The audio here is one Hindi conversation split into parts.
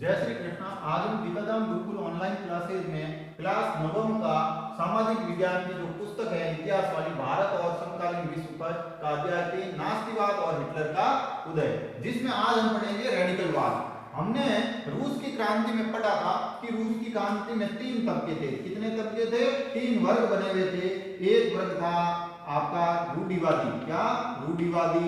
जय श्री कृष्ण। आज हम गीताधाम गुरुकुल ऑनलाइन क्लासेज में क्लास नवम का सामाजिक विज्ञान की जो पुस्तक है इतिहास वाली भारत और समकालीन विश्व पर का अध्याय 3 नास्तिकवाद और हिटलर का उदय, जिसमें आज हम पढ़ेंगे रेडिकलवाद। हमने रूस की क्रांति में पढ़ा था कि रूस की क्रांति में 3 तबके थे। कितने तबके थे? 3 वर्ग बने हुए थे। एक वर्ग था आपका रूढ़िवादी, क्या रूढ़िवादी।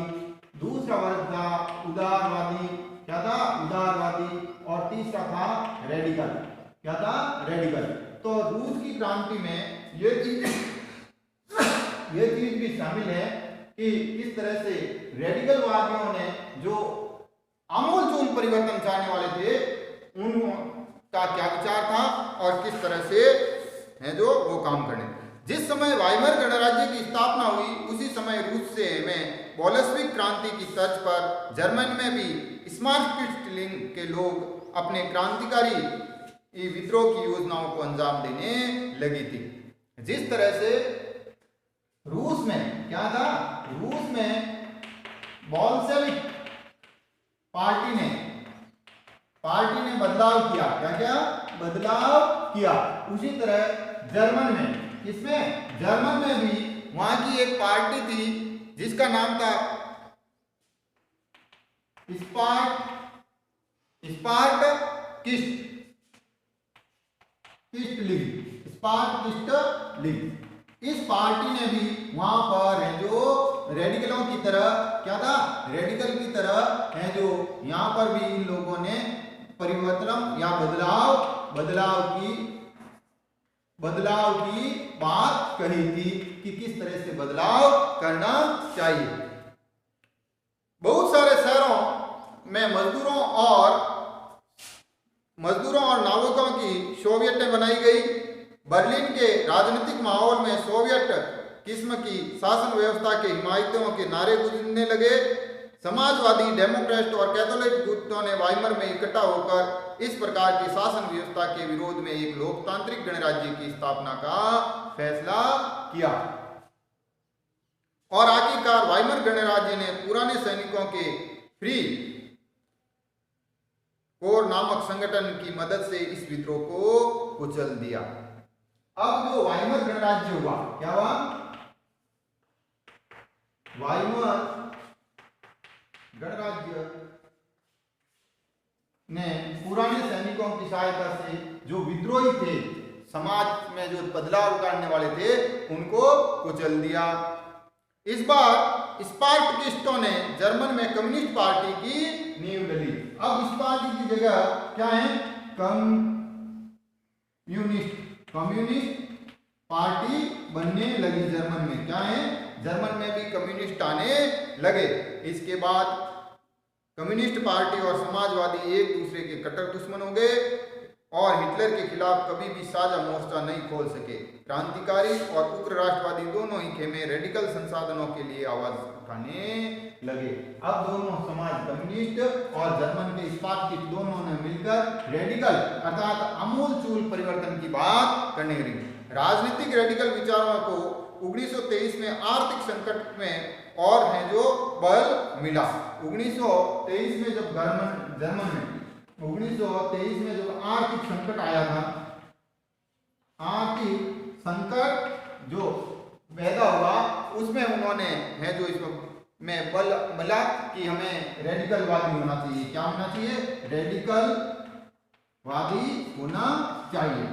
दूसरा वर्ग था उदारवादी, क्या था उदारवादी। और तीसरा था रेडिकल, क्या था रेडिकल। तो रूस की क्रांति में ये चीज भी शामिल है कि किस तरह से रेडिकलवादियों ने जो आमूलचूल परिवर्तन चाहने वाले थे उनका क्या विचार था और किस तरह से है जो वो काम करने। जिस समय वाइमर गणराज्य की स्थापना हुई उसी समय रूस से में बोल्शेविक क्रांति की तर्ज पर जर्मन में भी स्मार्टलिंग के लोग अपने क्रांतिकारी विद्रोह की योजनाओं को अंजाम देने लगी थी। जिस तरह से रूस में क्या था, रूस में बोल्शेविक पार्टी ने बदलाव किया, क्या बदलाव किया। उसी तरह जर्मन में, इसमें जर्मन में भी वहां की एक पार्टी थी जिसका नाम था स्पार्टकिस्ट लीग। इस पार्टी ने भी वहां पर है जो रेडिकलों की तरह, क्या था रेडिकल की तरह है जो यहां पर भी इन लोगों ने परिवर्तन या बदलाव की बात कही थी कि किस तरह से बदलाव करना चाहिए। बहुत सारे शहरों में मजदूरों और नाविकों की सोवियतें बनाई गई। बर्लिन के राजनीतिक माहौल में सोवियत किस्म की शासन व्यवस्था के हिमायतियों के नारे गूंजने लगे। समाजवादी, डेमोक्रेट और कैथोलिक गुटों ने वाइमर में इकट्ठा होकर इस प्रकार की शासन व्यवस्था के विरोध में एक लोकतांत्रिक गणराज्य की स्थापना का फैसला किया और आखिरकार वाइमर गणराज्य ने पुराने सैनिकों के फ्री कोर नामक संगठन की मदद से इस विद्रोह को कुचल दिया। अब जो वाइमर गणराज्य हुआ, क्या हुआ? वाइमर गणराज्य ने पुराने सैनिकों की सहायता से जो विद्रोही थे, समाज में जो बदलाव करने वाले थे, उनको कुचल दिया। इस बार स्पार्टकिस्टों ने जर्मन में कम्युनिस्ट पार्टी की नींव डली। अब इस पार्टी की जगह क्या है? कम्युनिस्ट पार्टी बनने लगी जर्मन में। क्या है? जर्मन में भी कम्युनिस्ट आने लगे। इसके बाद कम्युनिस्ट पार्टी और समाजवादी एक दूसरे के कट्टर दुश्मन हो गए और हिटलर के खिलाफ कभी भी साझा मोर्चा नहीं खोल सके। क्रांतिकारी और उग्र राष्ट्रवादी दोनों ही खेमे रेडिकल संसाधनों के लिए आवाज उठाने लगे। अब दोनों समाज, कम्युनिस्ट और जर्मन के स्पार्टकिस्ट, दोनों ने मिलकर रेडिकल अर्थात आमूलचूल परिवर्तन की बात करने लगी। राजनीतिक रेडिकल विचारों को 1923 में आर्थिक संकट में और है जो बल मिला। 1923 में जब जर्मन में 1923 में जब आर्थिक संकट आया था, आर्थिक संकट जो पैदा हुआ उसमें उन्होंने है जो इसमें बल मिला कि हमें रेडिकलवादी होना चाहिए। क्या होना चाहिए? रेडिकलवादी होना चाहिए।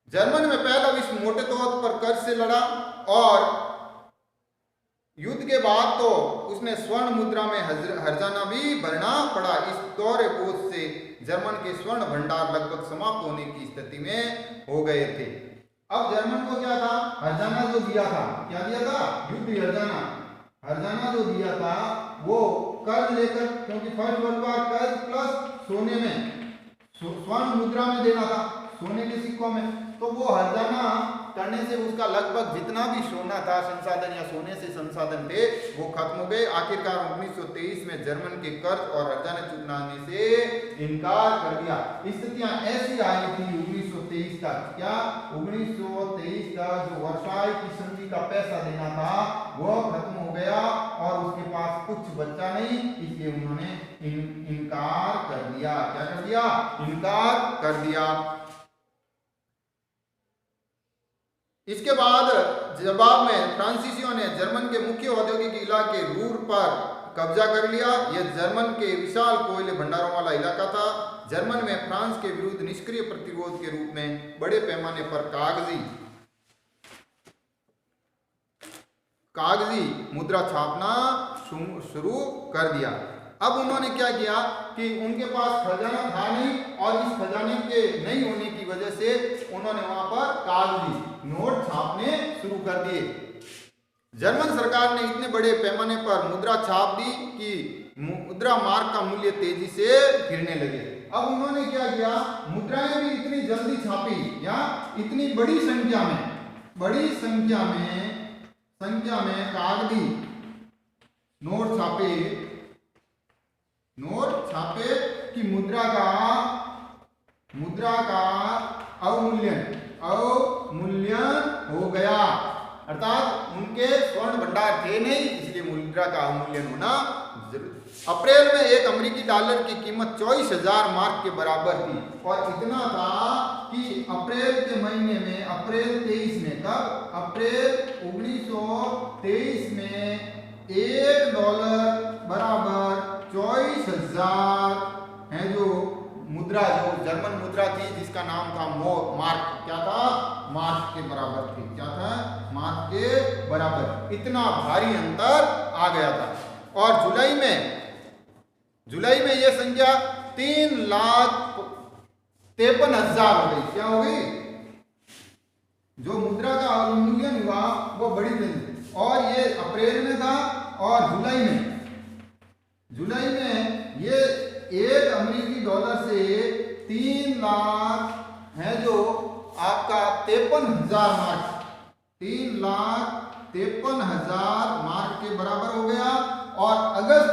जर्मन में पहला विश्व मोटे तौर पर कर्ज से लड़ा और युद्ध के बाद तो उसने स्वर्ण मुद्रा में हर्जाना भी भरना पड़ा। इस दौरे बोझ से जर्मन के स्वर्ण भंडार लगभग समाप्त होने की स्थिति में हो गए थे। अब जर्मन को क्या था? हर्जाना जो दिया था, क्या दिया था? युद्ध हर्जाना जो दिया था वो कर्ज लेकर, क्योंकि फर्स्ट वर्ल्ड वॉर कर्ज प्लस सोने में, स्वर्ण मुद्रा में देना था, सोने के सिक्कों में। तो वो हर्जाना करने से उसका लगभग जितना भी सोना था संसाधन या सोने से संसाधन थे वो खत्म हो गए। आखिरकार 1923 में जर्मन के कर्ज और हर्जाना चुकाने से इनकार कर दिया। स्थितियां ऐसी आई थी 1923 तक, क्या 1923 तक जो वर्साई की संधि का पैसा देना था वो खत्म हो गया और उसके पास कुछ बचा नहीं, इसलिए उन्होंने दिया। क्या कर दिया? इनकार कर दिया। इसके बाद जवाब में फ्रांसीसियों ने जर्मन के मुख्य औद्योगिक इलाके रूर पर कब्जा कर लिया। यह जर्मन के विशाल कोयले भंडारों वाला इलाका था। जर्मन में फ्रांस के विरुद्ध निष्क्रिय प्रतिरोध के रूप में बड़े पैमाने पर कागजी मुद्रा छापना शुरू कर दिया। अब उन्होंने क्या किया कि उनके पास खजाना था नहीं, और इस खजाने के नहीं होने की वजह से उन्होंने वहां पर कागजी नोट छापने शुरू कर दिए। जर्मन सरकार ने इतने बड़े पैमाने पर मुद्रा छाप दी कि मुद्रा मार्क का मूल्य तेजी से गिरने लगे। अब उन्होंने क्या किया, मुद्राएं भी इतनी जल्दी छापी या इतनी बड़ी संख्या में कागजी नोट छापे कि मुद्रा का अवमूल्यन हो गया। अर्थात उनके स्वर्ण भंडार थे नहीं, इसलिए मुद्रा का अवमूल्यन होना जरूरी। अप्रैल में एक अमेरिकी डॉलर की कीमत 24,000 मार्क के बराबर थी, और इतना था कि अप्रैल के महीने में, अप्रैल 23 में, कब? अप्रैल 1923 में $1 बराबर 24,000 है जो मुद्रा, जो जर्मन मुद्रा थी जिसका नाम था मार्क। क्या था? मार्क के बराबर थी। क्या था? मार्क के बराबर। इतना भारी अंतर आ गया था। और जुलाई में यह संख्या 3,53,000 हो गई। क्या हो गई? जो मुद्रा का अवमूल्यन हुआ वो बड़ी थी, और ये अप्रैल में था, और जुलाई में ये एक अमेरिकी डॉलर से 3 लाख है जो आपका 53,000 मार्क, 3,53,000 मार्क के बराबर हो गया। और अगस्त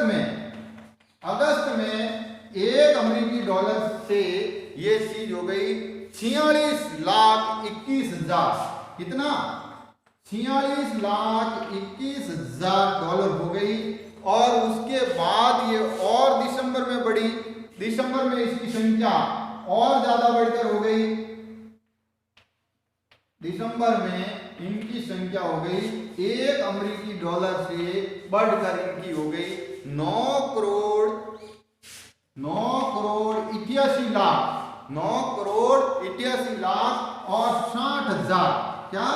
में एक अमेरिकी डॉलर से ये चीज हो गई 46,21,000। कितना? 46,21,000 डॉलर हो गई। और उसके बाद ये और दिसंबर में बढ़ी, दिसंबर में इसकी संख्या और ज्यादा बढ़कर हो गई। दिसंबर में इनकी संख्या हो गई, एक अमेरिकी डॉलर से बढ़कर इनकी हो गई 9 करोड़ 88 लाख, 9 करोड़ 88 लाख और 60,000। क्या?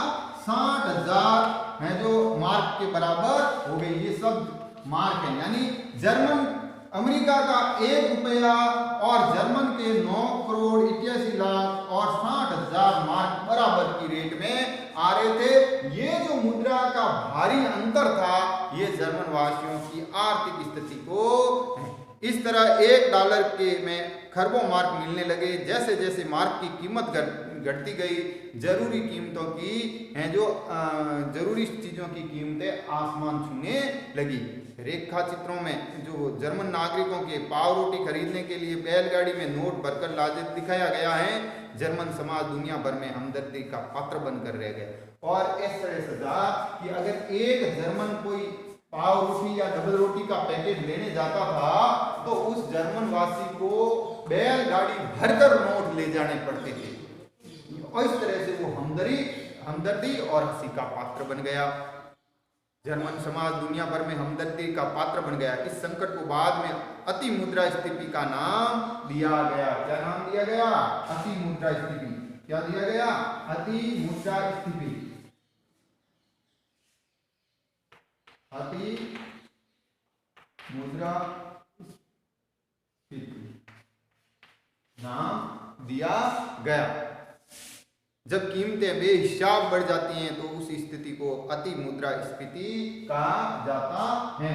60,000 है जो मार्क के बराबर हो गई। ये सब मार्क है, यानी अमेरिका का 1 रुपया और जर्मन के 9 करोड़ 88 लाख और 60,000 मार्क बराबर की रेट में आ रहे थे। ये जो मुद्रा का भारी अंतर था, ये जर्मन वासियों की आर्थिक स्थिति को इस तरह $1 के में खरबों मार्क मिलने लगे। जैसे जैसे मार्क की कीमत घटती गई, जरूरी कीमतों की हैं जो जरूरी चीजों की कीमतें आसमान छूने लगी। रेखा चित्रों में जो जर्मन नागरिकों के पाव रोटी खरीदने के लिए बैलगाड़ी में नोट भरकर लाते दिखाया गया है। जर्मन समाज दुनिया भर में हमदर्दी का पात्र बनकर रह गए। और इस तरह से था कि अगर एक जर्मन कोई पाव रोटी या डबल रोटी का पैकेट लेने जाता था तो उस जर्मन वासी को बैलगाड़ी भरकर नोट ले जाने पड़ते थे। और इस तरह से वो हमदर्दी और हंसी का पात्र बन गया। जर्मन समाज दुनिया भर में हमदर्दी का पात्र बन गया। इस संकट को बाद में अति मुद्रा स्थिति का नाम दिया गया। क्या नाम दिया गया? अति मुद्रा स्थिति। क्या दिया गया? अति मुद्रा स्थिति। अति मुद्रा स्थिति नाम दिया गया। जब कीमतें बेहिसाब बढ़ जाती हैं तो उस स्थिति को अति मुद्रा स्फीति कहा जाता है।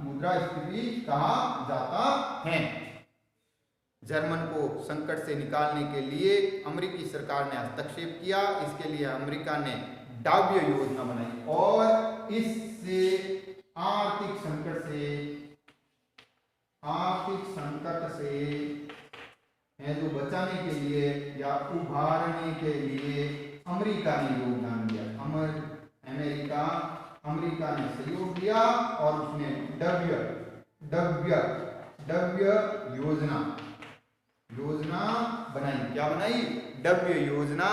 मुद्रा स्फीति कहा जाता है। जर्मन को संकट से निकालने के लिए अमेरिकी सरकार ने हस्तक्षेप किया। इसके लिए अमेरिका ने डाव्य योजना बनाई और इससे आर्थिक संकट से है जो बचाने के लिए या उभारने के लिए अमेरिका ने योगदान दिया। अमेरिका ने सहयोग दिया और उसने डव्य योजना योजना बनाई। क्या बनाई? डव्य योजना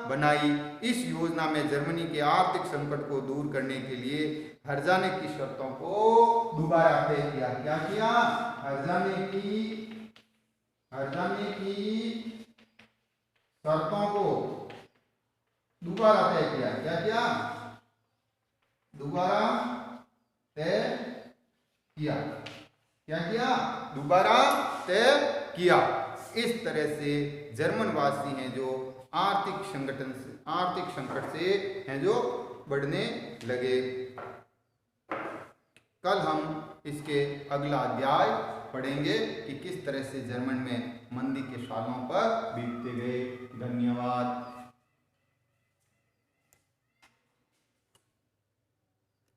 बनाई। इस योजना में जर्मनी के आर्थिक संकट को दूर करने के लिए हर्जाने की शर्तों को दोबारा तय किया। क्या किया? हर्जाने की शर्तों को दोबारा तय किया। क्या किया? दोबारा तय किया। क्या किया? दोबारा तय किया। इस तरह से जर्मन वासी हैं जो आर्थिक संकट से हैं जो बढ़ने लगे। कल हम इसके अगला अध्याय पढ़ेंगे कि किस तरह से जर्मन में मंदी के सालों पर बीतते गए। धन्यवाद।